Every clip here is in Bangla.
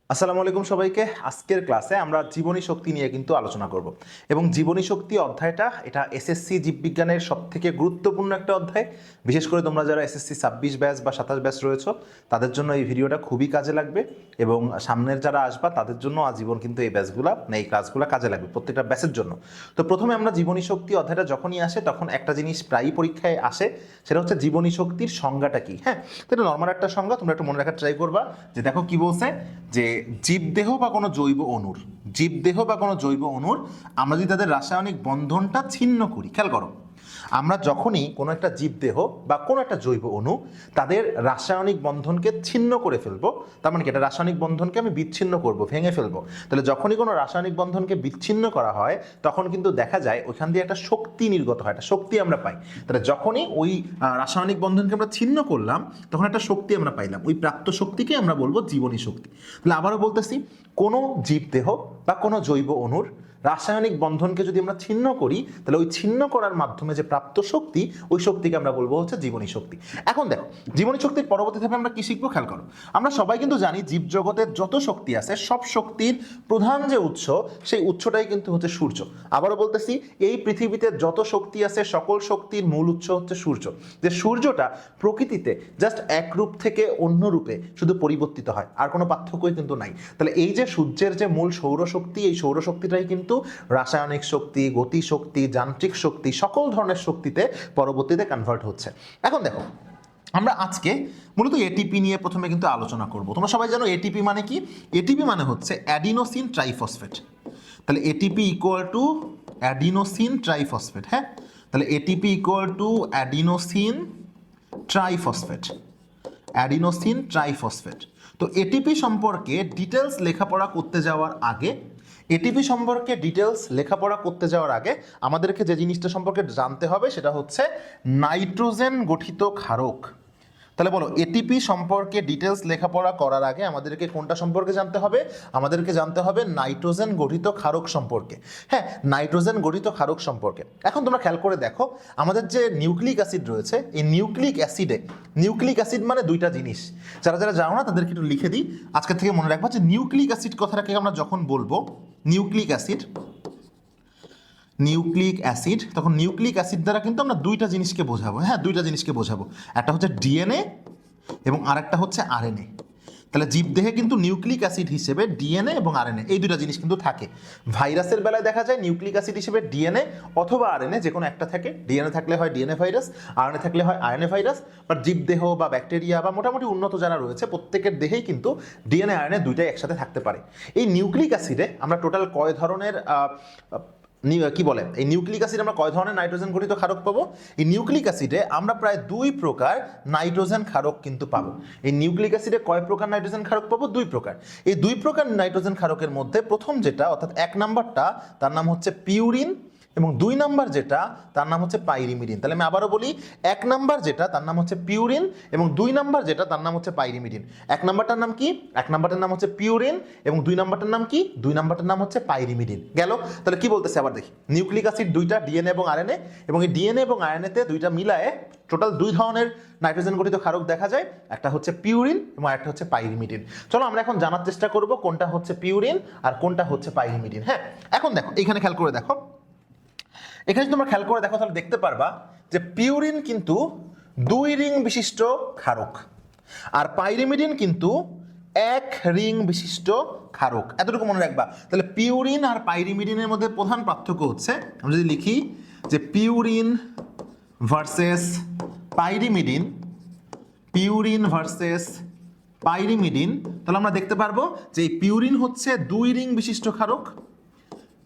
আসসালামু আলাইকুম সবাইকে। আজকের ক্লাসে আমরা জীবনী শক্তি নিয়ে কিন্তু আলোচনা করব এবং জীবনী শক্তি অধ্যায়টা এটা এসএসসি জীববিজ্ঞানের সবথেকে গুরুত্বপূর্ণ একটা অধ্যায়। বিশেষ করে তোমরা যারা এসএসসি 26 ব্যাচ বা 27 ব্যাচ রয়েছো তাদের জন্য এই ভিডিওটা খুবই কাজে লাগবে এবং সামনের যারা আসবা তাদের জন্য আজীবন কিন্তু এই ব্যাচগুলো এই ক্লাসগুলো কাজে লাগবে প্রত্যেকটা ব্যাচের জন্য। তো প্রথমে আমরা জীবনী শক্তি অধ্যায়টা যখনই আসে তখন একটা জিনিস প্রায়ই পরীক্ষায় আসে, সেটা হচ্ছে জীবনী শক্তির সংজ্ঞাটা কি। হ্যাঁ, তো এটা নর্মাল একটা সংজ্ঞা, তোমরা একটু মনে রাখার ট্রাই করবা যে দেখো কি বলছে যে জীবদেহ বা কোনো জৈব অণুর আমরা যদি তাদের রাসায়নিক বন্ধনটা ছিন্ন করি, খেয়াল করো, আমরা যখনই কোনো একটা জীবদেহ বা কোনো একটা জৈব অণু তাদের রাসায়নিক বন্ধনকে ছিন্ন করে ফেলবো, তার মানে কি এটা রাসায়নিক বন্ধনকে আমি বিচ্ছিন্ন করব, ভেঙে ফেলবো, তাহলে যখনই কোনো রাসায়নিক বন্ধনকে বিচ্ছিন্ন করা হয় তখন কিন্তু দেখা যায় ওইখান দিয়ে একটা শক্তি নির্গত হয়, একটা শক্তি আমরা পাই। তাহলে যখনই ওই রাসায়নিক বন্ধনকে আমরা ছিন্ন করলাম তখন একটা শক্তি আমরা পাইলাম, ওই প্রাপ্ত শক্তিকে আমরা বলবো জীবনী শক্তি। তাহলে আবারও বলতেছি, কোনো জীবদেহ বা কোনো জৈব অণুর রাসায়নিক বন্ধনকে যদি আমরা ছিন্ন করি তাহলে ওই ছিন্ন করার মাধ্যমে যে প্রাপ্ত শক্তি, ওই শক্তিকে আমরা বলবো হচ্ছে জীবনী শক্তি। এখন দেখো, জীবনী শক্তির পরবর্তী ধাপে আমরা কি শিখবো, খেয়াল করো। আমরা সবাই কিন্তু জানি জীবজগতের যত শক্তি আছে সব শক্তির প্রধান যে উৎস, সেই উৎসটাই কিন্তু হচ্ছে সূর্য। আবারও বলতেছি, এই পৃথিবীতে যত শক্তি আছে সকল শক্তির মূল উৎস হচ্ছে সূর্য। যে সূর্যটা প্রকৃতিতে জাস্ট এক রূপ থেকে অন্য রূপে শুধু পরিবর্তিত হয়, আর কোনো পার্থক্যই কিন্তু নাই। তাহলে এই যে সূর্যের যে মূল সৌরশক্তি, এই সৌরশক্তিটাই কিন্তু রাসায়নিক শক্তি, গতি শক্তি, যান্ত্রিক শক্তি, সকল ধরনের শক্তিতে পরবর্তীতে কনভার্ট হচ্ছে। এখন দেখো, আমরা আজকে মূলত এটিপি নিয়ে প্রথমে কিন্তু আলোচনা করব। তোমরা সবাই জানো এটিপি মানে কি? এটিপি মানে হচ্ছে অ্যাডিনোসিন ট্রাইফসফেট। তাহলে ATP equal to adenosine triphosphate. হ্যাঁ, তাহলে ATP equal to adenosine triphosphate, adenosine triphosphate. তো এটিপি সম্পর্কে ডিটেলস লেখাপড়া করতে যাওয়ার আগে, আমাদেরকে যে জিনিসটা সম্পর্কে জানতে হবে সেটা হচ্ছে নাইট্রোজেন গঠিত ক্ষারক। তাহলে বলো, এটিপি সম্পর্কে ডিটেলস লেখাপড়া করার আগে আমাদেরকে কোনটা সম্পর্কে জানতে হবে? আমাদেরকে জানতে হবে নাইট্রোজেন গঠিত ক্ষারক সম্পর্কে। হ্যাঁ, নাইট্রোজেন গঠিত ক্ষারক সম্পর্কে। এখন তোমরা খেয়াল করে দেখো, আমাদের যে নিউক্লিক অ্যাসিড রয়েছে, এই নিউক্লিক অ্যাসিড মানে দুইটা জিনিস। যারা যারা জানো না তাদেরকে একটু লিখে দিই, আজকে থেকে মনে রাখবা যে নিউক্লিক অ্যাসিড কথাটাকে আমরা যখন বলবো নিউক্লিক অ্যাসিড, তখন নিউক্লিক অ্যাসিড দ্বারা কিন্তু আমরা দুইটা জিনিসকে বোঝাবো। হ্যাঁ, দুইটা জিনিসকে বোঝাবো, একটা হচ্ছে ডিএনএ এবং আরেকটা হচ্ছে আরএনএ। তাহলে জীবদেহে কিন্তু নিউক্লিক অ্যাসিড হিসেবে ডিএনএ এবং আরএনএ এই দুইটা জিনিস কিন্তু থাকে। ভাইরাসের বেলায় দেখা যায় নিউক্লিক অ্যাসিড হিসেবে ডিএনএ অথবা আরএনএ যে কোনো একটা থাকে। ডিএনএ থাকলে হয় ডিএনএ ভাইরাস, আরএনএ থাকলে হয় আরএনএ ভাইরাস। বাট জীবদেহ বা ব্যাকটেরিয়া বা মোটামুটি উন্নত যারা রয়েছে প্রত্যেকের দেহেই কিন্তু ডিএনএ আরএনএ দুইটাই একসাথে থাকতে পারে। এই নিউক্লিক অ্যাসিডে আমরা টোটাল কয় ধরনের কি বলে, এই নিউক্লিক অ্যাসিড আমরা কয় ধরনের নাইট্রোজেন গঠিত ক্ষারক পাবো? এই নিউক্লিক অ্যাসিডে আমরা প্রায় 2 প্রকার নাইট্রোজেন ক্ষারক কিন্তু পাবো। এই নিউক্লিক অ্যাসিডে কয় প্রকার নাইট্রোজেন ক্ষারক পাবো? 2 প্রকার। এই 2 প্রকার নাইট্রোজেন ক্ষারকের মধ্যে প্রথম যেটা, অর্থাৎ 1 নাম্বারটা, তার নাম হচ্ছে পিউরিন, এবং 2 নাম্বার যেটা তার নাম হচ্ছে পাইরিমিডিন। তাহলে আমি আবারও বলি, 1 নাম্বার যেটা তার নাম হচ্ছে পিউরিন এবং 2 নাম্বার যেটা তার নাম হচ্ছে পাইরিমিডিন। 1 নাম্বারটার নাম কি? 1 নাম্বারটার নাম হচ্ছে পিউরিন এবং 2 নাম্বারটার নাম কি? 2 নাম্বারটার নাম হচ্ছে পাইরিমিডিন। গেল? তাহলে কি বলতেছে আবার দেখি, নিউক্লিক অ্যাসিড দুইটা, ডিএনএ এবং আরএনএ, এবং এই ডিএনএ এবং আরএনএতে দুইটা মিলায়ে টোটাল 2 ধরনের নাইট্রোজেন গঠিত ক্ষারক দেখা যায়, একটা হচ্ছে পিউরিন এবং একটা হচ্ছে পাইরিমিডিন। চলো আমরা এখন জানার চেষ্টা করব কোনটা হচ্ছে পিউরিন আর কোনটা হচ্ছে পাইরিমিডিন। হ্যাঁ, এখন দেখো, এখানে খেয়াল করে দেখো, এখানে যদি তোমরা খেয়াল করে দেখো তাহলে দেখতে পারবা যে পিউরিন কিন্তু 2 রিং বিশিষ্ট ক্ষারক আর পাইরিমিডিন কিন্তু 1 রিং বিশিষ্ট ক্ষারক। এতটুকু মনে রাখবা। তাহলে পিউরিন আর পাইরিমিডিনের মধ্যে প্রধান পার্থক্য হচ্ছে, আমরা যদি লিখি যে পিউরিন ভার্সেস পাইরিমিডিন, তাহলে আমরা দেখতে পারবো যে এই পিউরিন হচ্ছে 2 রিং বিশিষ্ট ক্ষারক।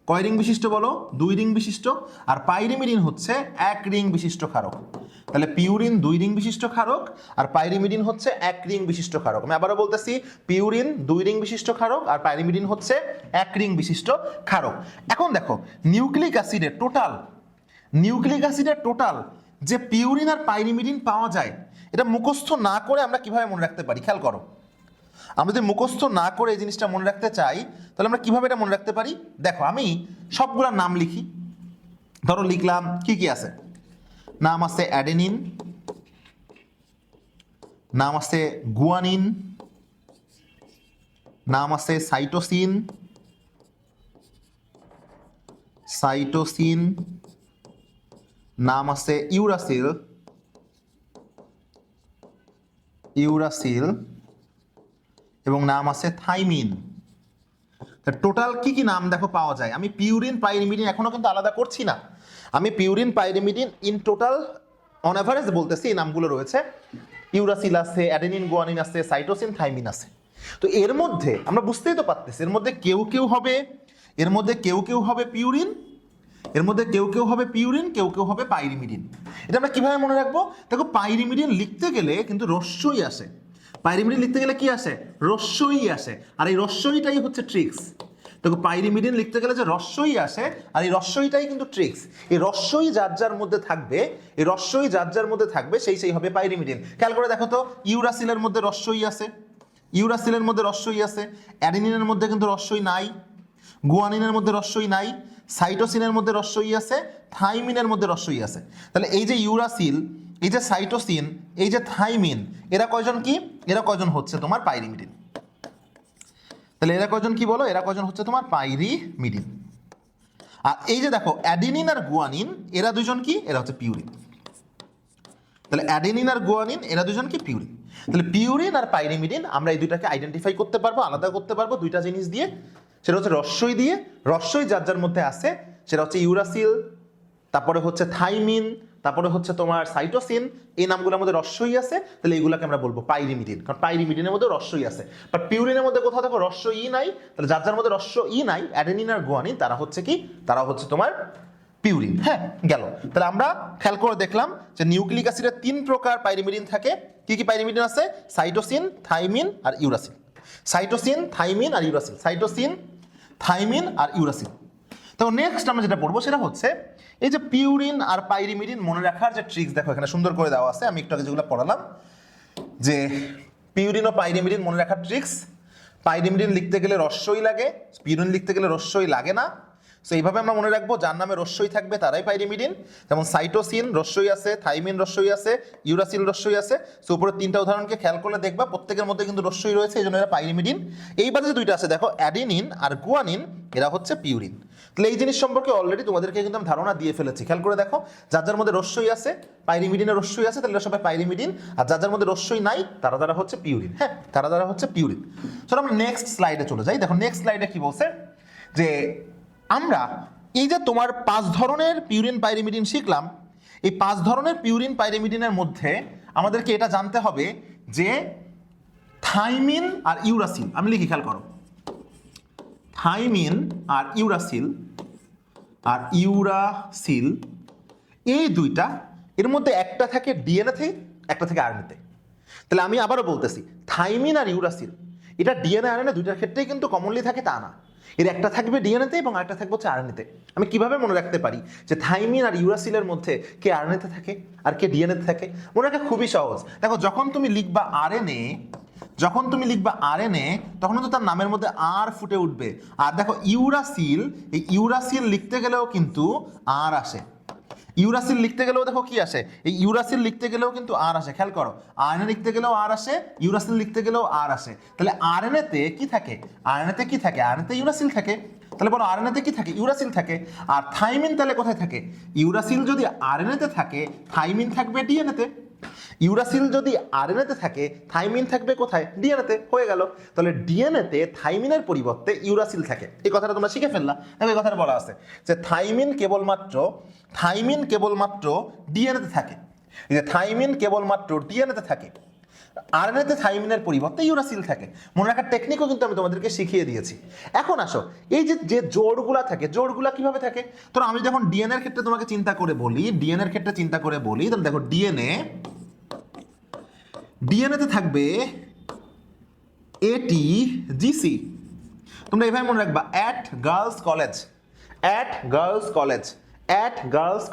কয় রিং বিশিষ্ট বলো? 2 রিং বিশিষ্ট। আর পাইরিমিডিন হচ্ছে 1 রিং বিশিষ্ট ক্ষারক। তাহলে পিউরিন 2 রিং বিশিষ্ট ক্ষারক আর পাইরিমিডিন হচ্ছে 1 রিং বিশিষ্ট ক্ষারক। আমি আবারও বলতেছি, পিউরিন 2 রিং বিশিষ্ট ক্ষারক আর পাইরিমিডিন হচ্ছে 1 রিং বিশিষ্ট ক্ষারক। এখন দেখো, নিউক্লিক অ্যাসিডের টোটাল যে পিউরিন আর পাইরিমিডিন পাওয়া যায়, এটা মুখস্থ না করে আমরা কিভাবে মনে রাখতে পারি? খেয়াল করো, আমরা যদি মুখস্থ না করে এই জিনিসটা মনে রাখতে চাই তাহলে আমরা কিভাবে এটা মনে রাখতে পারি? দেখো, আমি সবগুলোর নাম লিখি। ধরো লিখলাম কি কি আছে, নাম আছে অ্যাডেনিন, নাম আছে গুয়ানিন, নাম আছে সাইটোসিন, সাইটোসিন, নাম আছে ইউরাসিল, ইউরাসিল, এবং নাম আছে থাইমিন। টোটাল কি কি নাম দেখো পাওয়া যায়। আমি পিউরিন পাইরিমিডিন এখনো কিন্তু আলাদা করছি না, আমি purine pyrimidine in total on average বলতেছি এই নামগুলো রয়েছে। ইউরাসিল আছে, অ্যাডেনিন গুয়ানিন আছে, সাইটোসিন, থাইমিন আছে। তো এর মধ্যে আমরা বুঝতেই তো পারতেছি এর মধ্যে কেউ কেউ হবে, এর মধ্যে কেউ কেউ হবে পিউরিন, এর মধ্যে কেউ কেউ হবে পিউরিন, কেউ কেউ হবে পাইরিমিডিন। এটা আমরা কিভাবে মনে রাখবো? দেখো পাইরিমিডিন লিখতে গেলে কিন্তু রস্যই আসে, পাইরিমিডিন লিখতে গেলে কি আসে? রস্যই আসে, আর এই রস্যইটাই হচ্ছে ট্রিক্স। দেখো পাইরিমিডিন লিখতে গেলে যে রস্যই আসে, আর এই রস্যইটাই কিন্তু ট্রিক্স। এই রস্যই যার যার মধ্যে থাকবে, এই রস্যই যার যার মধ্যে থাকবে সেই সেই হবে পাইরিমিডিন। খেয়াল করে দেখো তো, ইউরাসিলের মধ্যে রস্যই আছে, ইউরাসিলের মধ্যে রস্যই আছে, অ্যাডেনিনের মধ্যে কিন্তু রস্যই নাই, গুয়ানিনের মধ্যে রস্যই নাই, সাইটোসিনের মধ্যে রস্যই আছে, থাইমিনের মধ্যে রস্যই আছে। তাহলে এই যে ইউরাসিল, এই যে সাইটোসিন, এই যে থাইমিন, এরা কয়জন কি? এরা কয়জন হচ্ছে তোমার পাইরিমিডিন। তাহলে এরা কয়জন কি বলো? এরা কয়জন হচ্ছে তোমার পাইরিমিডিন। আর এই যে দেখো অ্যাডেনিন আর গুয়ানিন, এরা দুজন কি? এরা হচ্ছে পিউরিন। তাহলে অ্যাডেনিন আর গুয়ানিন এরা দুজন কি? পিউরিন। তাহলে পিউরিন আর পাইরিমিডিন আমরা এই দুইটাকে আইডেন্টিফাই করতে পারবো, আলাদা করতে পারবো দুইটা জিনিস দিয়ে। সেটা হচ্ছে রস্যই দিয়ে, রস্যই যার যার মধ্যে আছে, সেটা হচ্ছে ইউরাসিল, তারপরে হচ্ছে থাইমিন, তারপরে হচ্ছে তোমার সাইটোসিন, এই নামগুলোর মধ্যে রস্যই আছে, তাহলে এইগুলোকে আমরা বলবো পাইরিমিডিন, কারণ পাইরিমিডিনের মধ্যে রস্যই আছে। বাট পিউরিনের মধ্যে কোথাও দেখো রস্য ই নাই, তাহলে যার যার মধ্যে রস্য ই নাই, অ্যাডেনিন আর গুয়ানিন, তারা হচ্ছে কি? তারা হচ্ছে তোমার পিউরিন। হ্যাঁ, গেল। তাহলে আমরা খেয়াল করে দেখলাম যে নিউক্লিক অ্যাসিডের 3 প্রকার পাইরিমিডিন থাকে। কি কি পাইরিমিডিন আছে? সাইটোসিন, থাইমিন আর ইউরাসিল। সাইটোসিন, থাইমিন আর ইউরাসিল, সাইটোসিন, থাইমিন আর ইউরাসিল। তো নেক্সট আমরা যেটা পড়বো সেটা হচ্ছে এই যে পিউরিন আর পাইরিমিডিন মনে রাখার যে ট্রিক্স, দেখো এখানে সুন্দর করে দেওয়া আছে। আমি একটু আগে যেগুলো পড়ালাম যে পিউরিন ও পাইরিমিডিন মনে রাখার ট্রিক্স। পাইরিমিডিন লিখতে গেলে রস্যই লাগে, পিউরিন লিখতে গেলে রস্যই লাগে না। সো এইভাবে আমরা মনে রাখবো, যার নামে রস্যই থাকবে তারাই পাইরিমিডিন। যেমন সাইটোসিন রস্যই আছে, থাইমিন রস্যই আছে, ইউরাসিল রস্যই আছে। সো উপরে 3টা উদাহরণকে খেয়াল করলে দেখবা প্রত্যেকের মধ্যে কিন্তু রস্যই রয়েছে, এই জন্য এরা পাইরিমিডিন। এইবারে যে 2টা আছে দেখো, অ্যাডেনিন আর গুয়ানিন, এরা হচ্ছে পিউরিন। তাহলে এই জিনিস সম্পর্কে অলরেডি তোমাদেরকে কিন্তু আমি ধারণা দিয়ে ফেলেছি। খেয়াল করে দেখো, যার যার মধ্যে রস্যই আছে, পাইরিমিডিনের রস্যই আছে, তাহলে সবাই পাইরিমিডিন। আর যার যার মধ্যে রস্যই নাই, তারা তারা হচ্ছে পিউরিন। হ্যাঁ, তারা তারা হচ্ছে পিউরিন। চলো আমরা নেক্সট স্লাইডে চলে যাই। দেখো নেক্সট স্লাইডে কি বলছে যে আমরা এই যে তোমার 5 ধরনের পিউরিন পাইরিমিডিন শিখলাম, এই 5 ধরনের পিউরিন পাইরিমিডিনের মধ্যে আমাদেরকে এটা জানতে হবে যে থাইমিন আর ইউরাসিল, আমি লিখি খেয়াল করো, থাইমিন আর ইউরাসিল, আর ইউরাসিল এই দুইটা, এর মধ্যে একটা থাকে ডিএনএতে, একটা থাকে আরএনএতে। তাহলে আমি আবারও বলতেছি, থাইমিন আর ইউরাসিল এটা ডিএনএ আরএনএ দুইটার ক্ষেত্রেই কিন্তু কমনলি থাকে তা না, এর একটা থাকবে ডিএনএতে এবং আরেকটা থাকবে হচ্ছে আরএনএতে। আমি কিভাবে মনে রাখতে পারি যে থাইমিন আর ইউরাসিলের মধ্যে কে আরএনএতে থাকে আর কে ডিএনএতে থাকে? মনে রাখা খুবই সহজ। দেখো যখন তুমি লিখবা আরএনএ, যখন তুমি লিখবা আরএনএ, তখন তো তার নামের মধ্যে আর ফুটে উঠবে। আর দেখো ইউরাসিল, এই ইউরাসিল লিখতে গেলেও কিন্তু আর আসে। ইউরাসিল লিখতে গেলেও দেখো কি আসে, এই ইউরাসিল লিখতে গেলেও কিন্তু আর আসে। খেয়াল করো, আরএনএ লিখতে গেলেও আর আসে, ইউরাসিল লিখতে গেলেও আর আসে। তাহলে আরএনএতে কি থাকে? আরএনএতে কি থাকে? আরএনএতে ইউরাসিল থাকে। তাহলে বলো আরএনএতে কি থাকে? ইউরাসিল থাকে। আর থাইমিন তাহলে কোথায় থাকে? ইউরাসিল যদি আরএনএতে থাকে, থাইমিন থাকবে ডিএনএতে। ইউরাসিল যদি আরএনএতে থাকে, থাইমিন থাকবে কোথায়? ডিএনএতে। হয়ে গেল। তাহলে ডিএনএতে থাইমিনের পরিবর্তে ইউরাসিল থাকে। এই কথাটা তোমরা শিখে ফেললা। দেখো এই কথাটা বলা আছে যে থাইমিন কেবলমাত্র ডিএনএতে থাকে। এই যে থাইমিন কেবলমাত্র ডিএনএতে থাকে, আরএনএতে থাইমিনের পরিবর্তে ইউরাসিল থাকে। মনে রাখার টেকনিকও কিন্তু আমি তোমাদেরকে শিখিয়ে দিয়েছি। এখন আসো, এই যে যে জোড়গুলা থাকে, জোড়গুলা কিভাবে থাকে? তো আমি যখন ডিএনএ এর ক্ষেত্রে তোমাকে চিন্তা করে বলি, ডিএনএ এর ক্ষেত্রে চিন্তা করে বলি, তাহলে দেখো ডিএনএতে থাকবে ATGC। তোমরা এভাবে মনে রাখবা, অ্যাট গার্লস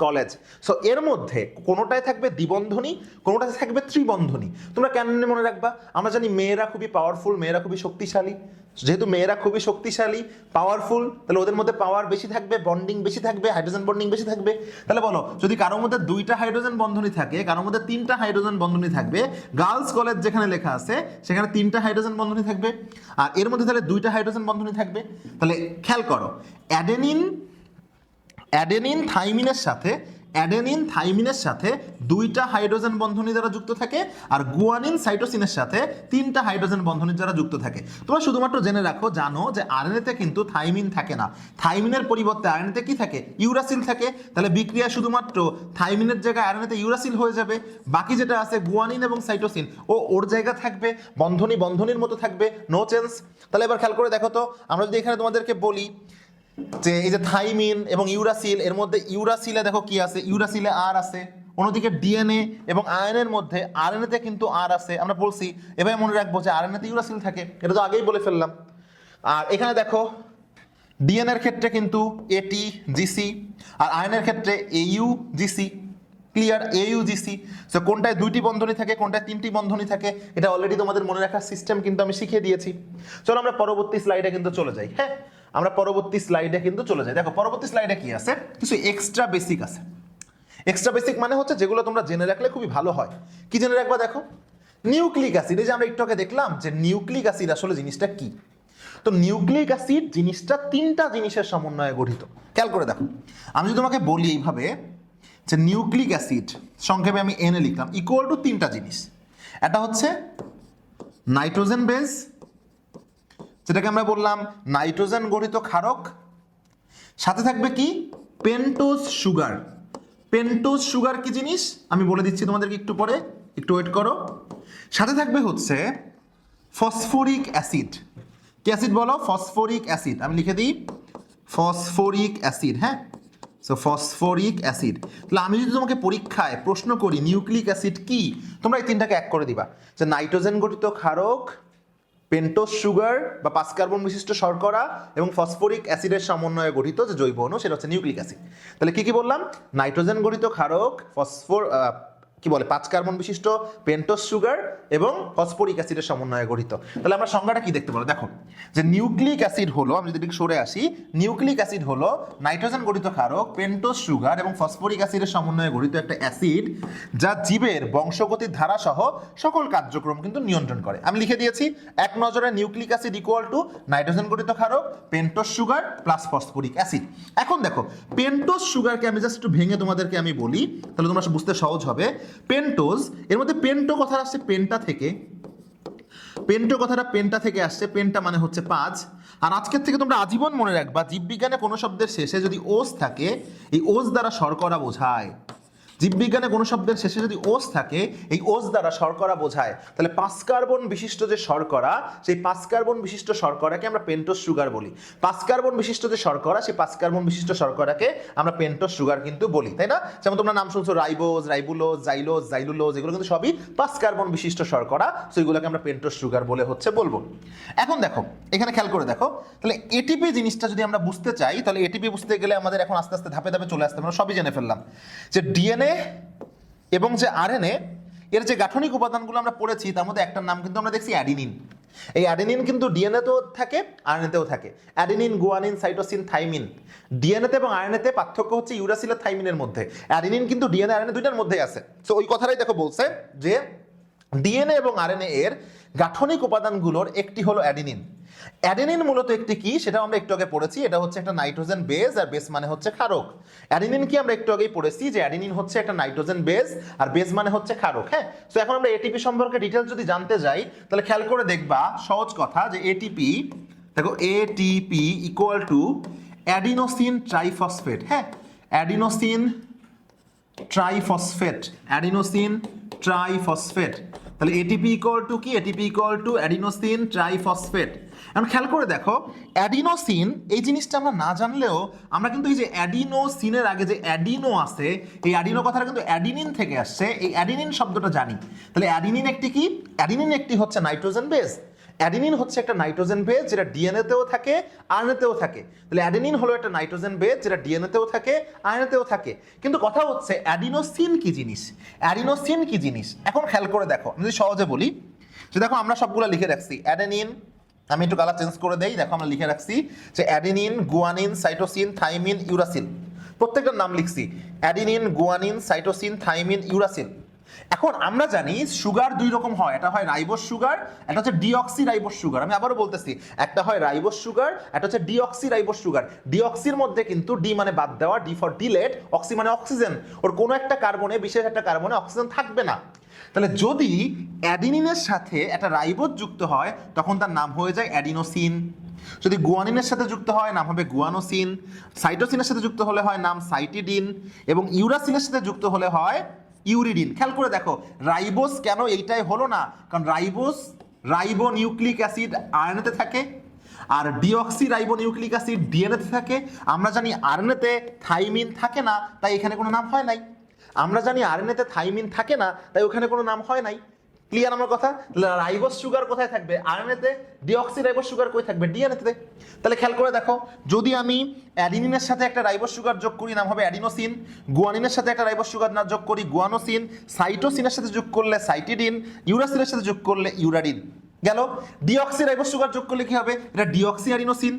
কলেজ। সো এর মধ্যে কোনোটায় থাকবে দ্বিবন্ধনী, কোনোটাতে থাকবে ত্রিবন্ধনী। তোমরা কেন মনে রাখবা? আমরা জানি মেয়েরা খুবই পাওয়ারফুল, মেয়েরা খুবই শক্তিশালী। যেহেতু মেয়েরা খুবই শক্তিশালী, পাওয়ারফুল, তাহলে ওদের মধ্যে পাওয়ার বেশি থাকবে, বন্ডিং বেশি থাকবে, হাইড্রোজেন বন্ডিং বেশি থাকবে। তাহলে বলো, যদি কারোর মধ্যে 2টা হাইড্রোজেন বন্ধনী থাকে, কারোর মধ্যে 3টা হাইড্রোজেন বন্ধনী থাকবে, গার্লস কলেজ যেখানে লেখা আছে সেখানে 3টা হাইড্রোজেন বন্ধনী থাকবে, আর এর মধ্যে তাহলে 2টা হাইড্রোজেন বন্ধনী থাকবে। তাহলে খেয়াল করো, অ্যাডেনিন থাইমিনের সাথে 2টা হাইড্রোজেন বন্ধনী দ্বারা যুক্ত থাকে, আর গুয়ানিন সাইটোসিনের সাথে 3টা হাইড্রোজেন বন্ধনী দ্বারা যুক্ত থাকে। তোমরা শুধুমাত্র জেনে রাখো, জানো যে আরএনএতে কিন্তু থাইমিন থাকে না, থাইমিনের পরিবর্তে আরএনএতে কি থাকে? ইউরাসিল থাকে। তাহলে বিক্রিয়া শুধুমাত্র থাইমিনের জায়গায় আরএনএতে ইউরাসিল হয়ে যাবে, বাকি যেটা আছে গুয়ানিন এবং সাইটোসিন ওর জায়গা থাকবে, বন্ধনীর মতো থাকবে, নো চেঞ্জ। তাহলে এবার খেয়াল করে দেখো তো, আমরা যদি এখানে তোমাদেরকে বলি যে এই যে থাইমিন এবং ইউরাসিল, এর মধ্যে ইউরাসিলে দেখো কি আছে, ইউরাসিলে আর আছে, অন্যদিকে ডিএনএ এবং আয়নের মধ্যে আরএনএতে কিন্তু আর আছে। আমরা বলছি এভাবে মনে রাখবো যে আরএনএতে ইউরাসিল থাকে, এটা তো আগেই বলে ফেললাম। আর এখানে দেখো ডিএনএর ক্ষেত্রে কিন্তু এটি জিসি, আর আয়নের ক্ষেত্রে এইউ জিসি। ক্লিয়ার? এইউ জিসি। সো কোনটায় 2টি বন্ধনী থাকে, কোনটায় 3টি বন্ধনী থাকে, এটা অলরেডি তোমাদের মনে রাখার সিস্টেম কিন্তু আমি শিখিয়ে দিয়েছি। চলো আমরা পরবর্তী স্লাইডে কিন্তু চলে যাই। হ্যাঁ, আমরা পরবর্তী স্লাইডে কিন্তু চলে যাই। দেখো পরবর্তী স্লাইডে কি আছে, কিছু এক্সট্রা বেসিক আছে। এক্সট্রা বেসিক মানে হচ্ছে যেগুলো তোমরা জেনে রাখলে খুবই ভালো হয়। কি জেনে রাখবা? দেখো নিউক্লিক অ্যাসিড, এই যে আমরা একটু আগে দেখলাম যে নিউক্লিক অ্যাসিড আসলে জিনিসটা কি। তো নিউক্লিক অ্যাসিড জিনিসটা 3টা জিনিসের সমন্বয়ে গঠিত। খেয়াল করে দেখো, আমি যদি তোমাকে বলি এইভাবে যে নিউক্লিক অ্যাসিড, সংক্ষেপে আমি এনে লিখলাম, ইকুয়াল টু 3টা জিনিস। এটা হচ্ছে নাইট্রোজেন বেস, যেটাকে আমরা বললাম নাইট্রোজেন গঠিত ক্ষারক, সাথে থাকবে কি? Pentose sugar. পেন্টোজ সুগার কি জিনিস আমি বলে দিচ্ছি তোমাদেরকে একটু পরে, একটু ওয়েট করো। সাথে থাকবে হচ্ছে ফসফরিক অ্যাসিড। কি অ্যাসিড বলো? Phosphoric acid. আমি লিখে দিই ফসফরিক অ্যাসিড। হ্যাঁ, সো ফসফরিক অ্যাসিড। তাহলে আমি যদি তোমাকে পরীক্ষায় প্রশ্ন করি নিউক্লিক অ্যাসিড কি, তোমরা এই 3টাকে এক করে দিবা, যে নাইট্রোজেন গঠিত ক্ষারক, পেন্টোজ সুগার বা 5 কার্বন বিশিষ্ট শর্করা এবং ফসফরিক অ্যাসিডের সমন্বয়ে গঠিত যে জৈব অণু, সেটা হচ্ছে নিউক্লিক অ্যাসিড। তাহলে কি কি বললাম? নাইট্রোজেন গঠিত ক্ষারক, 5 কার্বন বিশিষ্ট পেন্টোজ সুগার এবং ফসফরিক অ্যাসিডের সমন্বয়ে গঠিত। তাহলে আমরা সংজ্ঞাটা কি দেখতে পারো? দেখো যে নিউক্লিক অ্যাসিড হলো, আমি যদি সরে আসি, নিউক্লিক অ্যাসিড হলো নাইট্রোজেন গঠিত ক্ষারক, পেন্টোজ সুগার এবং ফসফরিক অ্যাসিডের সমন্বয়ে গঠিত একটা অ্যাসিড, যা জীবের বংশগতির ধারা সহ সকল কার্যক্রম কিন্তু নিয়ন্ত্রণ করে। আমি লিখে দিয়েছি এক নজরে nucleic acid equal to nitrogen গঠিত ক্ষারক, pentose sugar plus phosphoric acid. এখন দেখো পেন্টোজ সুগারকে আমি জাস্ট একটু ভেঙে তোমাদেরকে আমি বলি, তাহলে তোমরা বুঝতে সহজ হবে। পেন্টোজ, এর মধ্যে পেন্টো কথা আসছে পেন্টা থেকে, পেন্টো কথাটা পেন্টা থেকে আসছে, পেন্টা মানে হচ্ছে 5। আর আজকের থেকে তোমরা আজীবন মনে রাখবা, জীববিজ্ঞানে কোনো শব্দের শেষে যদি ওস থাকে, এই ওস দ্বারা শর্করা বোঝায়। জীববিজ্ঞানে কোনো শব্দের শেষে যদি ওস থাকে, এই ওস দ্বারা শর্করা বোঝায়। তাহলে 5 কার্বন বিশিষ্ট যে শর্করা, সেই 5 কার্বন বিশিষ্ট শর্করাকে আমরা পেন্টোজ সুগার বলি। 5 কার্বন বিশিষ্ট যে শর্করা, সেই 5 কার্বন বিশিষ্ট শর্করাকে আমরা পেন্টোজ সুগার কিন্তু বলি, তাই না? যেমন তোমরা নাম শুনছো রাইবোজ, রাইবুলোজ, জাইলোজ, জাইলুলোজ, এগুলো কিন্তু সবই 5 কার্বন বিশিষ্ট শর্করা। সো এগুলোকে আমরা পেন্টোজ সুগার বলে হচ্ছে বলবো। এখন দেখো এখানে খেয়াল করে দেখো, তাহলে এটিপি জিনিসটা যদি আমরা বুঝতে চাই, তাহলে এটিপি বুঝতে গেলে আমাদের এখন আস্তে আস্তে ধাপে ধাপে চলে আসতে, আমরা সবই জেনে ফেললাম যে ডিএনএ এবং যে আরএনএ এর যে গাঠনিক উপাদানগুলো আমরা পড়েছি, তার মধ্যে একটার নাম কিন্তু আমরা দেখছি অ্যাডিনিন। এই অ্যাডিনিন কিন্তু ডিএনএতেও থাকে, আরএনএতেও থাকে। Adenine, guanine, cytosine, thymine. ডিএনএতে এবং আরএনএতে পার্থক্য হচ্ছে ইউরাসিল আর থাইমিনের মধ্যে। অ্যাডিনিন কিন্তু ডিএনএ আরএনএ দুইটার মধ্যেই আছে। সো ওই কথাটাই দেখো বলছে যে ডিএনএ এবং আরএনএ এর গাঠনিক উপাদানগুলোর একটি হলো অ্যাডিনিন। অ্যাডেনিন মূলত একটি কি, সেটাও আমরা একটু আগে পড়েছি, এটা হচ্ছে একটা নাইট্রোজেন বেস, আর বেস মানে হচ্ছে ক্ষারক। অ্যাডেনিন কি আমরা একটু আগেই পড়েছি যে অ্যাডেনিন হচ্ছে একটা নাইট্রোজেন বেস, আর বেস মানে হচ্ছে ক্ষারক। হ্যাঁ, তো এখন আমরা এটিপি সম্পর্কে ডিটেলস যদি জানতে যাই, তাহলে খেয়াল করে দেখবা সহজ কথা যে এটিপি, দেখো ATP equal to adenosine triphosphate. হ্যাঁ, অ্যাডিনোসিন ট্রাইফসফেট, অ্যাডিনোসিন ট্রাইফসফেট। তাহলে এটিপি ইকুয়াল টু কি? ATP equal to adenosine triphosphate. এখন খেয়াল করে দেখো, অ্যাডিনোসিন এই জিনিসটা আমরা না জানলেও আমরা কিন্তু এই যে অ্যাডিনোসিনের আগে যে অ্যাডিনো আছে, এই অ্যাডিনো কথাটা কিন্তু অ্যাডিনিন থেকে আসছে, এই অ্যাডিনিন শব্দটা জানি। তাহলে অ্যাডিনিন একটি কি? অ্যাডিনিন একটি হচ্ছে নাইট্রোজেন বেস। অ্যাডেনিন হচ্ছে একটা নাইট্রোজেন বেস যেটা ডিএনএতেও থাকে, আরএনএতেও থাকে। তাহলে অ্যাডেনিন হলো একটা নাইট্রোজেন বেস যেটা ডিএনএতেও থাকে, আরএনএতেও থাকে। কিন্তু কথা হচ্ছে অ্যাডিনোসিন কি জিনিস, অ্যাডিনোসিন কি জিনিস। এখন খেয়াল করে দেখো, আমি যদি সহজে বলি যে দেখো আমরা সবগুলো লিখে রাখছি, অ্যাডেনিন, আমি একটু কালার চেঞ্জ করে দেই, দেখো আমরা লিখে রাখছি যে adenine, guanine, cytosine, thymine, uracil, প্রত্যেকটার নাম লিখছি, adenine, guanine, cytosine, thymine, uracil. এখন আমরা জানি সুগার দুই রকম হয়, একটা হয় রাইবোস সুগার, একটা হচ্ছে ডিঅক্সি রাইবোস সুগার। আমি আবারও বলতেছি, একটা হয় রাইবোস সুগার, একটা হচ্ছে ডিঅক্সি রাইবোস সুগার। ডিঅক্সির মধ্যে কিন্তু ডি মানে বাদ দেওয়া, ডি ফর ডিলেট, অক্সি মানে অক্সিজেন, ওর কোনো একটা কার্বনে, বিশেষ একটা কার্বনে অক্সিজেন থাকবে না। তাহলে যদি অ্যাডিনিনের সাথে একটা রাইবোজ যুক্ত হয় তখন তার নাম হয়ে যায় অ্যাডিনোসিন। যদি গুয়ানিনের সাথে যুক্ত হয় নাম হবে গুয়ানোসিন। সাইটোসিনের সাথে যুক্ত হলে হয় নাম সাইটিডিন, এবং ইউরাসিনের সাথে যুক্ত হলে হয় ইউরিডিন। খেয়াল করে দেখো রাইবোস কেন এইটাই হলো না, কারণ রাইবো নিউক্লিক অ্যাসিড আরএনএতে থাকে, আর ডিঅক্সি রাইবো নিউক্লিক অ্যাসিড ডিএনএতে থাকে। আমরা জানি আরএনএতে থাইমিন থাকে না, তাই এখানে কোনো নাম হয় নাই। আমরা জানি আরএনএতে থাইমিন থাকে না, তাই ওখানে কোনো নাম হয় নাই। ক্লিয়ার আমার কথা? রাইবোস সুগার কোথায় থাকবে? আরএনএতে। ডিঅক্সি রাইবোস সুগার কোথায় থাকবে? ডিএনএতে। তাহলে খেয়াল করে দেখো, যদি আমি অ্যাডিনিনের সাথে একটা রাইবোস সুগার যোগ করি নাম হবে অ্যাডিনোসিন, গুয়ানিনের সাথে একটা রাইবোস সুগার না যোগ করি গুয়ানোসিন, সাইটোসিনের সাথে যোগ করলে সাইটিডিন, ইউরাসিনের সাথে যোগ করলে ইউরাডিন। গেল। ডিঅক্সি রাইবোস সুগার যোগ করলে কি হবে? এটা deoxy adenosine,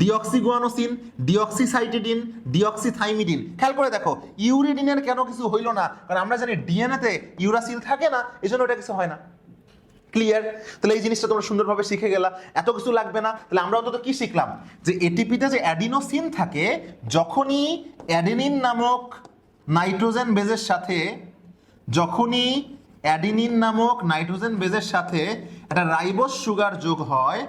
deoxy guanosine, deoxy cytidine, deoxy thymidine. খেয়াল করে দেখো ইউরিডিনের কেন কিছু হইল না, কারণ আমরা জানি ডিএনএতে ইউরাসিল থাকে না, এই জন্য এটা কিছু হয় না। ক্লিয়ার? তাহলে এই জিনিসটা তোমরা সুন্দরভাবে শিখে গেলা, এত কিছু লাগবে না। তাহলে আমরা অন্তত কি শিখলাম, যে এটিপিতে যে অ্যাডিনোসিন থাকে, যখনই অ্যাডেনিন নামক নাইট্রোজেন বেজের সাথে, যখনই অ্যাডিনিন নামক নাইট্রোজেন বেজের সাথে একটা রাইবোস সুগার যোগ হয়,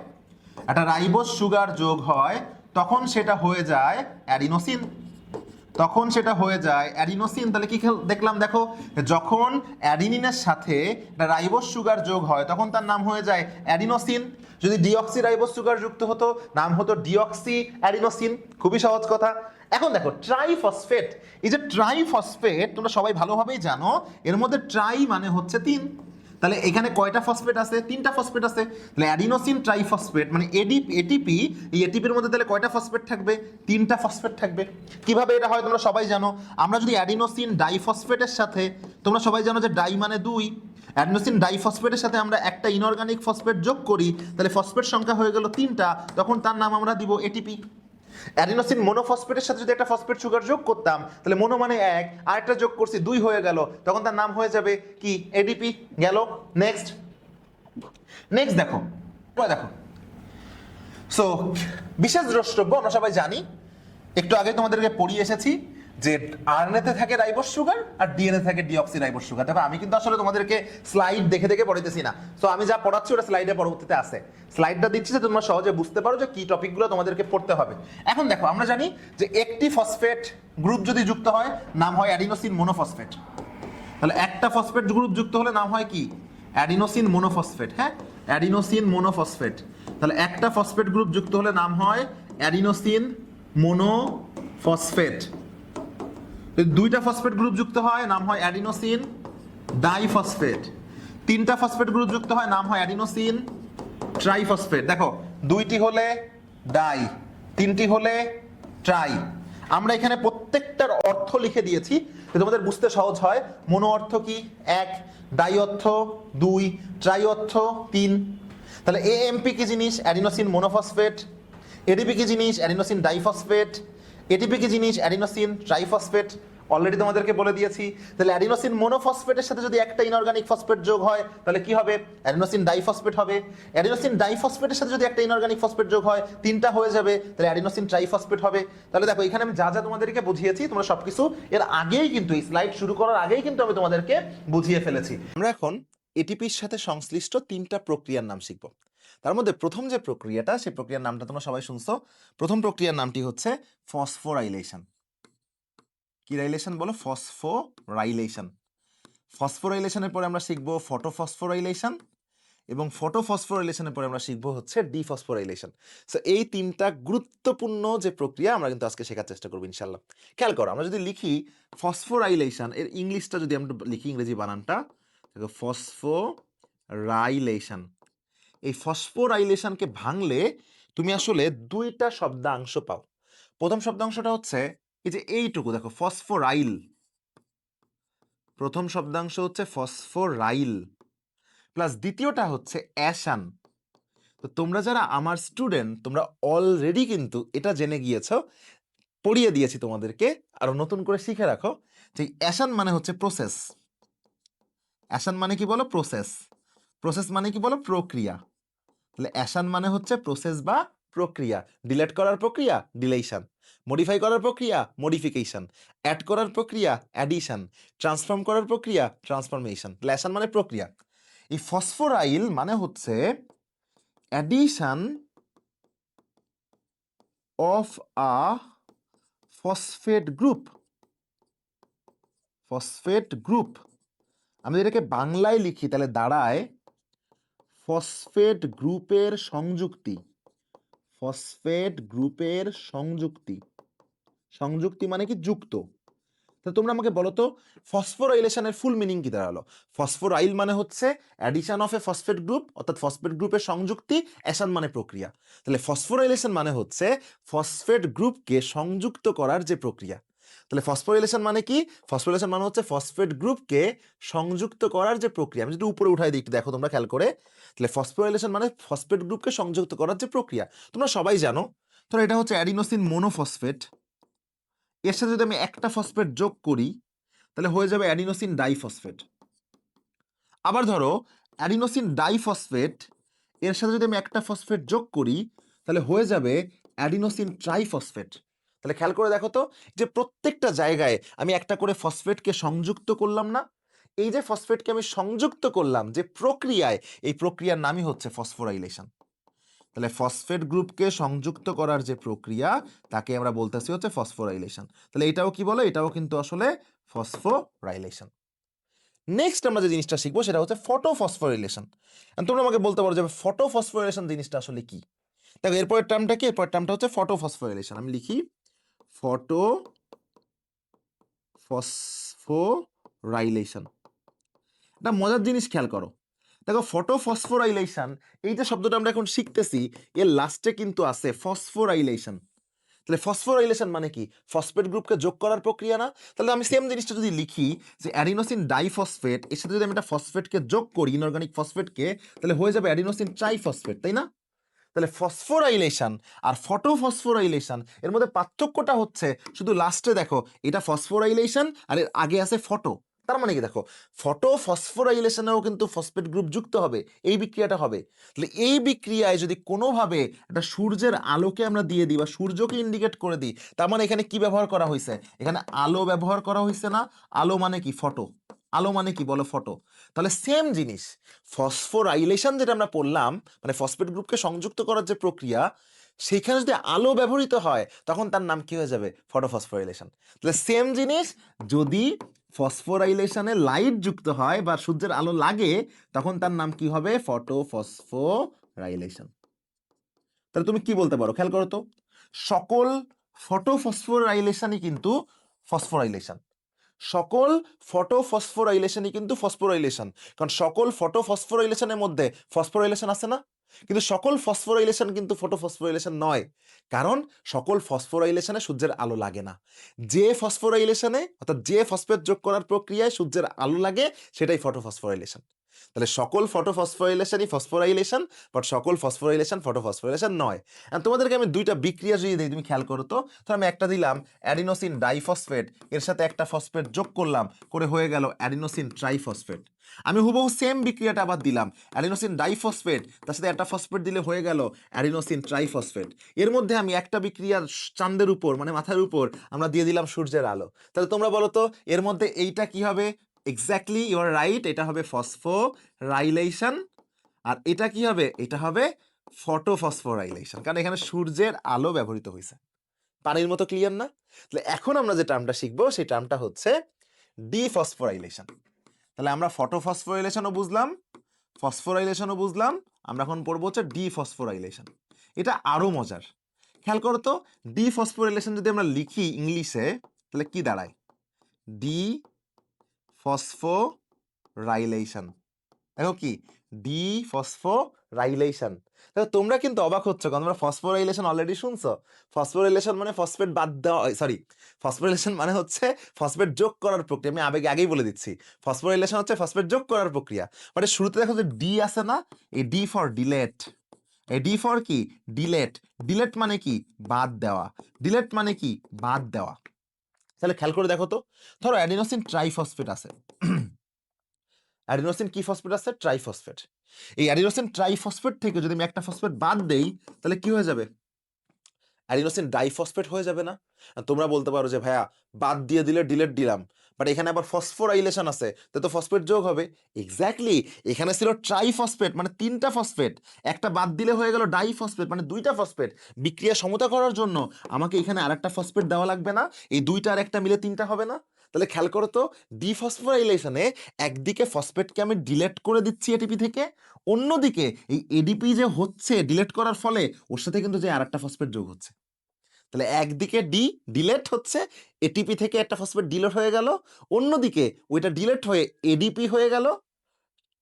একটা রাইবোস সুগার যোগ হয়, তখন সেটা হয়ে যায় অ্যাডিনোসিন। তখন সেটা হয়ে যায় অ্যাডিনোসিন। তাহলে কি দেখলাম, দেখো যখন অ্যাডিনিনের সাথে একটা রাইবোস সুগার যোগ হয় তখন তার নাম হয়ে যায় অ্যাডিনোসিন। যদি ডিঅক্সি রাইবোস সুগার যুক্ত হতো নাম হতো ডিঅক্সি অ্যাডিনোসিন। খুবই সহজ কথা। এখন দেখো ট্রাইফসফেট, এই যে ট্রাইফসফেট তোমরা সবাই ভালোভাবেই জানো, এর মধ্যে ট্রাই মানে হচ্ছে 3। তাহলে এখানে কয়টা ফসফেট আছে? 3টা ফসফেট আছে। তাহলে অ্যাডিনোসিন ট্রাইফসফেট মানে এটিপি, এই এটিপির মধ্যে তাহলে কয়টা ফসফেট থাকবে? 3টা ফসফেট থাকবে। কিভাবে এটা হয় তোমরা সবাই জানো, আমরা যদি অ্যাডিনোসিন ডাইফসফেটের সাথে, তোমরা সবাই জানো যে ডাই মানে 2, অ্যাডিনোসিন ডাইফসফেটের সাথে আমরা একটা ইনঅর্গানিক ফসফেট যোগ করি, তাহলে ফসফেট সংখ্যা হয়ে গেল 3টা, তখন তার নাম আমরা দিব এটিপি। অ্যাডিনোসিন মোনোফসফেটের সাথে যদি একটা ফসফেট সুগার যোগ করতাম, তাহলে মোনো মানে 1, আর একটা যোগ করছি 2 হয়ে গেল, তখন তার নাম হয়ে যাবে কি? এডিপি। গেল। নেক্সট দেখো, দেখো সো বিশেষ দ্রষ্টব্য আমরা সবাই জানি, একটু আগে তোমাদেরকে পড়িয়ে এসেছি যে আরএনএতে থাকে রাইবোস সুগার আর ডিএনএ থাকে ডিঅক্সি রাইবোস সুগার। দেখো আমি কিন্তু আসলে তোমাদেরকে স্লাইড দেখে দেখে পড়াইতেছি না, সো আমি যা পড়াচ্ছি ওটা স্লাইডে পরবর্তীতে আছে। স্লাইডটা দিচ্ছি যে তোমরা সহজে বুঝতে পারো যে কি টপিকগুলো তোমাদেরকে পড়তে হবে। এখন দেখো আমরা জানি যে একটি ফসফেট গ্রুপ যদি যুক্ত হয় নাম হয় অ্যাডিনোসিন মোনোফসফেট। তাহলে একটা ফসফেট গ্রুপ যুক্ত হলে নাম হয় কি? অ্যাডিনোসিন মোনোফসফেট। হ্যাঁ, অ্যাডিনোসিন মোনোফসফেট। তাহলে একটা ফসফেট গ্রুপ যুক্ত হলে নাম হয় অ্যাডিনোসিন মোনোফসফেট। দুইটা ফসফেট গ্রুপ যুক্ত হয় নাম হয় অ্যাডিনোসিন ডাইফসফেট। 3টা ফসফেট গ্রুপ যুক্ত হয় নাম হয় অ্যাডিনোসিন ট্রাইফসফেট। দেখো 2টি হলে ডাই, 3টি হলে ট্রাই। আমরা এখানে প্রত্যেকটার অর্থ লিখে দিয়েছি, তোমাদের বুঝতে সহজ হয়। মোনো অর্থ কি? 1, ডাই অর্থ 2, ট্রাই অর্থ 3। তাহলে এএমপি কি জিনিস? অ্যাডিনোসিন মোনোফসফেট। এডিপি কি জিনিস? Adenosine diphosphate. এটিপি কি জিনিস? Adenosine triphosphate. অলরেডি তোমাদেরকে বলে দিয়েছি। তাহলে অ্যাডিনোসিন মোনোফসফেটের সাথে যদি একটা ইনঅর্গানিক ফসফেট যোগ হয় তাহলে কি হবে? অ্যাডিনোসিন ডাইফসফেট হবে। অ্যাডিনোসিন ডাইফসফেটের সাথে যদি একটা ইনঅর্গানিক ফসফেট যোগ হয় 3টা হয়ে যাবে, তাহলে অ্যাডিনোসিন ট্রাইফসফেট হবে। তাহলে দেখো এখানে আমি যা যা তোমাদেরকে বুঝিয়েছি তোমরা সবকিছু এর আগেই কিন্তু, এই স্লাইড শুরু করার আগেই কিন্তু আমি তোমাদেরকে বুঝিয়ে ফেলেছি। আমরা এখন এটিপির সাথে সংশ্লিষ্ট 3টা প্রক্রিয়ার নাম শিখব। তার মধ্যে প্রথম যে প্রক্রিয়াটা, সেই প্রক্রিয়ার নামটা তোমরা সবাই শুনছো। প্রথম প্রক্রিয়ার নামটি হচ্ছে ফসফোরাইলেশন। কি রাইলেশন বলো? ফসফোরাইলেশন। ফসফোরাইলেশনের পরে আমরা শিখবো ফটোফসফোরাইলেশন, এবং ফটোফসফোরাইলেশনের পরে আমরা শিখবো হচ্ছে ডিফসফোরাইলেশন। সো এই 3টা গুরুত্বপূর্ণ যে প্রক্রিয়া আমরা কিন্তু আজকে শেখার চেষ্টা করবো ইনশাল্লাহ। খেয়াল করো, আমরা যদি লিখি ফসফোরাইলেশন, এর ইংলিশটা যদি আমরা লিখি, ইংরেজি বানানটা দেখো ফসফোরাইলেশন। এই ফসফোরাইলেশনকে ভাঙলে তুমি আসলে 2টা শব্দাংশ পাও। প্রথম শব্দাংশটা হচ্ছে এই যে এইটুকু, দেখো ফসফোরাইল। প্রথম শব্দাংশ হচ্ছে ফসফোরাইল, প্লাস দ্বিতীয়টা হচ্ছে অ্যাশান। তো তোমরা যারা আমার স্টুডেন্ট তোমরা অলরেডি কিন্তু এটা জেনে গিয়েছো, পড়িয়ে দিয়েছি তোমাদেরকে, আরো নতুন করে শিখে রাখো যে অ্যাসান মানে হচ্ছে প্রসেস। অ্যাসান মানে কি বলো? প্রসেস। প্রসেস মানে কি বলো? প্রক্রিয়া। তাহলে অ্যাসান মানে হচ্ছে প্রসেস বা প্রক্রিয়া। ডিলেট করার প্রক্রিয়া ডিলেশন, মডিফাই করার প্রক্রিয়া মডিফিকেশন, অ্যাড করার প্রক্রিয়া অ্যাডিশন, ট্রান্সফর্ম করার প্রক্রিয়া ট্রান্সফরমেশন। তাহলে অ্যাসান মানে প্রক্রিয়া। এই ফসফোরাইল মানে হচ্ছে addition of a phosphate group. Phosphate group আমি এটাকে বাংলায় লিখি তাহলে দাঁড়ায় ফসফেট গ্রুপের সংযুক্তি। ফসফেট গ্রুপের সংযুক্তি। সংযুক্তি মানে কি? যুক্ত। তো তোমরা আমাকে বলো তো ফসফোরাইলেশনের ফুল মিনিং কি দাঁড়ালো? ফসফোরাইল মানে হচ্ছে addition of A phosphate group, অর্থাৎ ফসফেট গ্রুপের সংযুক্তি। অ্যাসান মানে প্রক্রিয়া। তাহলে ফসফোরাইলেশন মানে হচ্ছে ফসফেট গ্রুপকে সংযুক্ত করার যে প্রক্রিয়া। তাহলে ফসফোরাইলেশন মানে কি? ফসফোরাইলেশন মানে হচ্ছে ফসফেট গ্রুপকে সংযুক্ত করার যে প্রক্রিয়া। আমি যদি উপরে উঠাই দিই একটু দেখো তোমরা খেয়াল করে, তাহলে ফসফোরাইলেশন মানে ফসফেট গ্রুপকে সংযুক্ত করার যে প্রক্রিয়া। তোমরা সবাই জানো, ধরো এটা হচ্ছে অ্যাডিনোসিন মোনোফসফেট, এর সাথে যদি আমি একটা ফসফেট যোগ করি তাহলে হয়ে যাবে অ্যাডিনোসিন ডাইফসফেট। আবার ধরো অ্যাডিনোসিন ডাইফসফেট, এর সাথে যদি আমি একটা ফসফেট যোগ করি তাহলে হয়ে যাবে অ্যাডিনোসিন ট্রাইফসফেট। তাহলে খেয়াল করে দেখো তো যে প্রত্যেকটা জায়গায় আমি একটা করে ফসফেটকে সংযুক্ত করলাম না? এই যে ফসফেটকে আমি সংযুক্ত করলাম যে প্রক্রিয়ায়, এই প্রক্রিয়ার নামই হচ্ছে ফসফোরাইলেশন। তাহলে ফসফেট গ্রুপকে সংযুক্ত করার যে প্রক্রিয়া তাকে আমরা বলতেছি হচ্ছে ফসফোরাইলেশন। তাহলে এটাও কি বলে? এটাও কিন্তু আসলে ফসফোরাইলেশন। নেক্সট আমরা যে জিনিসটা শিখবো সেটা হচ্ছে ফটোফসফোরাইলেশন। তোমরা আমাকে বলতে পারো যে ফটোফসফোরাইলেশন জিনিসটা আসলে কি? দেখো এরপরের টার্মটা কি? এরপরের টার্মটা হচ্ছে ফটোফসফোরাইলেশন। আমি লিখি ফটো ফসফোরাইলেশন। একটা মজার জিনিস খেয়াল করো, দেখো ফটোফসফোরাইলেশন এই যে শব্দটা আমরা এখন শিখতেছি এর লাস্টে কিন্তু আছে ফসফোরাইলেশন। তাহলে ফসফোরাইলেশন মানে কি? ফসফেট গ্রুপকে যোগ করার প্রক্রিয়া না? তাহলে আমি সেম জিনিসটা যদি লিখি যে অ্যাডিনোসিন ডাইফসফেট, এর সাথে যদি আমি একটা ফসফেটকে যোগ করি, ইনঅর্গানিক ফসফেটকে, তাহলে হয়ে যাবে অ্যাডিনোসিন ট্রাইফসফেট, তাই না? তাহলে ফসফোরাইলেশন আর ফটোফসফোরাইলেশন এর মধ্যে পার্থক্যটা হচ্ছে শুধু লাস্টে দেখো এটা ফসফোরাইলেশন আর এর আগে আছে ফটো। তার মানে কি? দেখো ফটো ফসফোরাইলেশনেও কিন্তু ফসফেট গ্রুপ যুক্ত হবে, এই বিক্রিয়াটা হবে। তাহলে এই বিক্রিয়ায় যদি কোনোভাবে একটা সূর্যের আলোকে আমরা দিয়ে দিই বা সূর্যকে ইন্ডিকেট করে দিই, তার মানে এখানে কি ব্যবহার করা হয়েছে? এখানে আলো ব্যবহার করা হয়েছে না? আলো মানে কি? ফটো। আলো মানে কি বলো? ফটো। তাহলে সেম জিনিস ফসফোরাইলেশন যেটা আমরা পড়লাম, মানে ফসফেট গ্রুপকে সংযুক্ত করার যে প্রক্রিয়া, সেখানে যদি আলো ব্যবহৃত হয় তখন তার নাম কি হয়ে যাবে? ফটোফসফোরাইলেশন। তাহলে সেম জিনিস যদি ফসফোরাইলেশনে লাইট যুক্ত হয় বা সূর্যের আলো লাগে তখন তার নাম কি হবে? ফটোফসফোরাইলেশন। তাহলে তুমি কি বলতে পারো? খেয়াল করো তো, সকল ফটোফসফোরাইলেশনই কিন্তু ফসফোরাইলেশন, সকল ফটোফসফোরাইলেশনই কিন্তু ফসফোরাইলেশন। কারণ সকল ফটোফসফোরাইলেশনের মধ্যে ফসফোরাইলেশন আছে না? কিন্তু সকল ফসফোরাইলেশন কিন্তু ফটোফসফোরাইলেশন নয়, কারণ সকল ফসফোরাইলেশনে সূর্যের আলো লাগে না। যে ফসফোরাইলেশনে অর্থাৎ যে ফসফেট যোগ করার প্রক্রিয়ায় সূর্যের আলো লাগে সেটাই ফটোফসফোরাইলেশন। তাহলে সকল ফটোফসফোরাইলেশনই ফসফোরাইলেশন, বাট সকল ফসফোরাইলেশন ফটোফসফোরাইলেশন নয়। আর তোমাদেরকে আমি দুইটা বিক্রিয়া যদি দিই, তুমি খেয়াল করো তো, আমি একটা দিলাম অ্যাডিনোসিন ডাইফসফেট, এর সাথে একটা ফসফেট যোগ করলাম, করে হয়ে গেল অ্যাডিনোসিন ট্রাইফসফেট। আমি হুবহু সেম বিক্রিয়াটা আবার দিলাম অ্যাডিনোসিন ডাইফসফেট, তার সাথে একটা ফসফেট দিলে হয়ে গেল অ্যাডিনোসিন ট্রাইফসফেট। এর মধ্যে আমি একটা বিক্রিয়ার চাঁদের উপর মানে মাথার উপর আমরা দিয়ে দিলাম সূর্যের আলো। তাহলে তোমরা বলো তো এর মধ্যে এইটা কি হবে? এক্স্যাক্টলি ইউ আর রাইট, এটা হবে ফসফোরাইলেশন। আর এটা কি হবে? এটা হবে ফটোফসফোরাইলেশন, কারণ এখানে সূর্যের আলো ব্যবহৃত হয়েছে। পানির মতো ক্লিয়ার না? তাহলে এখন আমরা যে টার্মটা শিখবো সেই টার্মটা হচ্ছে ডিফসফোরাইলেশন। তাহলে আমরা ফটোফসফোরাইলেশনও বুঝলাম, ফসফোরাইলেশনও বুঝলাম, আমরা এখন পড়বো হচ্ছে ডিফসফোরাইলেশন। এটা আরো মজার। খেয়াল করো তো, ডিফসফোরাইলেশন যদি আমরা লিখি ইংলিশে তাহলে কি দাঁড়ায়? D phosphorylation. দেখো কি? ডিফসফোরাইলেশন। দেখো তোমরা কিন্তু অবাক হচ্ছ কারণ তোমরা ফসফোরাইলেশন অলরেডি শুনছো। ফসফোরাইলেশন মানে ফসফেট বাদ দেওয়া, সরি, ফসফোরাইলেশন মানে হচ্ছে ফসফেট যোগ করার প্রক্রিয়া। আমি আগেই বলে দিচ্ছি, ফসফোরাইলেশন হচ্ছে ফসফেট যোগ করার প্রক্রিয়া। বাট শুরুতে দেখো যে ডি আছে না, এই D for delete, D for কি? ডিলেট। ডিলেট মানে কি? বাদ দেওয়া। ডিলেট মানে কি? বাদ দেওয়া। তাহলে খেয়াল করে দেখো তো, ধরো অ্যাডিনোসিন ট্রাইফসফেট আছে। অ্যাডিনোসিন কি ফসফেট আছে? ট্রাইফসফেট। এই অ্যাডিনোসিন ট্রাইফসফেট থেকে যদি আমি একটা ফসফেট বাদ দেই, তাহলে কি হয়ে যাবে? অ্যাডিনোসিন ডাইফসফেট হয়ে যাবে না? আর তোমরা বলতে পারো যে ভাইয়া বাদ দিয়ে দিলে ডিলেট দিলাম, বাট এখানে আবার ফসফোরাইলেশন আছে, তো ফসফেট যোগ হবে। এক্স্যাক্টলি, এখানে ছিল ট্রাইফসফেট মানে তিনটা ফসফেট, একটা বাদ দিলে হয়ে গেল ডাইফসফেট মানে দুইটা ফসফেট। বিক্রিয়া সমতা করার জন্য আমাকে এখানে আরেকটা ফসফেট দেওয়া লাগবে না, এই দুইটা আর একটা মিলে তিনটা হবে না? তাহলে খেয়াল করো তো, ডিফসফোরাইলেশনে একদিকে ফসফেটকে আমি ডিলেট করে দিচ্ছি এটিপি থেকে, অন্যদিকে এই এডিপি যে হচ্ছে ডিলেট করার ফলে ওর সাথে কিন্তু যে আরেকটা ফসফেট যোগ হচ্ছে। তাহলে একদিকে ডিলেট হচ্ছে, এটিপি থেকে একটা ফসফেট ডিলেট হয়ে গেল, অন্যদিকে ওইটা ডিলেট হয়ে এডিপি হয়ে গেল,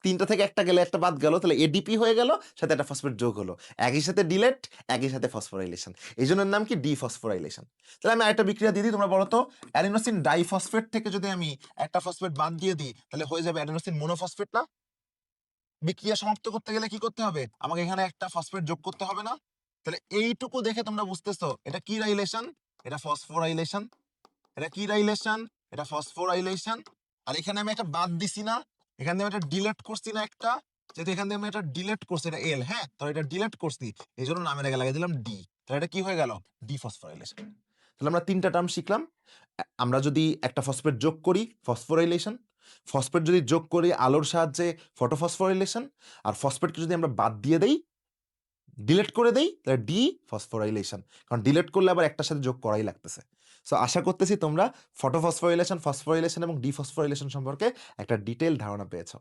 তিনটা থেকে একটা গেলে একটা বাদ গেল, তাহলে এডিপি হয়ে গেল, সাথে একটা ফসফেট যোগ হলো, একই সাথে ডিলেট, একই সাথে ফসফোরাইলেশন, এই জন্য এর নাম কি? ডিফসফোরাইলেশন। তাহলে আমি আরেকটা বিক্রিয়া দিয়ে দিই, তোমরা বলো তো, অ্যাডিনোসিন ডাইফসফেট থেকে যদি আমি একটা ফসফেট বাদ দিয়ে দিই, তাহলে হয়ে যাবে অ্যাডিনোসিন মোনোফসফেট না? বিক্রিয়া সমাপ্ত করতে গেলে কি করতে হবে? আমাকে এখানে একটা ফসফেট যোগ করতে হবে না? তাহলে এইটুকু দেখে তোমরা বুঝতেছো এটা কি রাইলেশন? এটা ফসফোরাইলেশন। এটা কি রাইলেশন? এটা ফসফোরাইলেশন। আর এখানে আমি একটা বাদ দিছি না, এখান থেকে আমি একটা ডিলেট করছি না একটা, যেহেতু এখান থেকে আমি একটা ডিলেট করছি, এটা এল, হ্যাঁ, তো এটা ডিলেট করছি, এই জন্য নামের আগে লাগিয়ে দিলাম ডি। তাহলে এটা কি হয়ে গেল? D phosphorylation. তাহলে আমরা তিনটা টার্ম শিখলাম। আমরা যদি একটা ফসফেট যোগ করি, ফসফোরাইলেশন। ফসফেট যদি যোগ করি আলোর সাহায্যে, ফটোফসফোরাইলেশন। আর ফসফেটকে যদি আমরা বাদ দিয়ে দেই, ডিলেট করে দেই, তাহলে ডি ফসফোরাইলেশন। কারণ ডিলেট করলে আবার একটার সাথে যোগ করাই লাগতেছে। সো আশা করতেছি তোমরা ফটোফসফোরাইলেশন, ফসফোরাইলেশন এবং ডিফসফোরাইলেশন সম্পর্কে একটা ডিটেইল ধারণা পেয়েছো।